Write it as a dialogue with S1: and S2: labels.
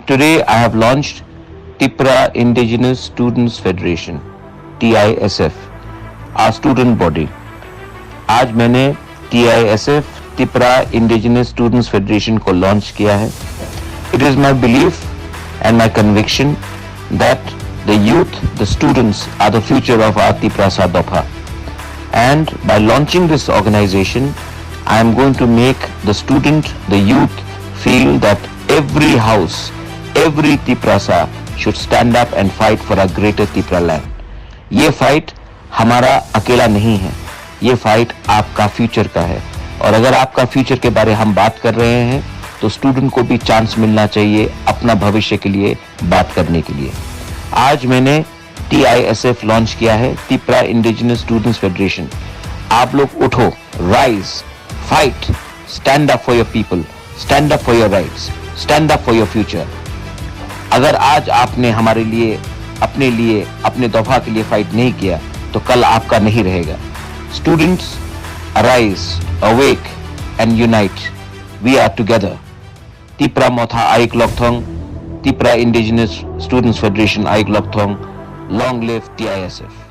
S1: Today I have launched Tipra Indigenous Students Federation, TISF, our student body. आज मैंने TISF Tipra Indigenous Students Federation को launch किया है. It is my belief and my conviction that the youth, the students are the future of our Tipra Sadopha. And by launching this organization, I am going to make the student, the youth feel that every house, every Tiprasa should stand up and fight for a greater Tipra land. ये fight हमारा अकेला नहीं है, ये fight आपका future का है. और अगर आपका फ्यूचर के बारे हम बात कर रहे हैं तो स्टूडेंट को भी चांस मिलना चाहिए अपना भविष्य के लिए बात करने के लिए. आज मैंने TISF लॉन्च किया है, तिपरा इंडिजिनस स्टूडेंट्स फेडरेशन. आप लोग उठो, rise, fight, stand up for your people, stand up for your rights, stand up for your future. अगर आज आपने हमारे लिए, अपने दफा के लिए फाइट नहीं किया तो कल आपका नहीं रहेगा. Students, arise, awake and unite. We are together. Tipra Motha आइक लॉकथोंग, तिपरा इंडिजिनस स्टूडेंट्स फेडरेशन आइक लॉकथोंग. Long live TISF.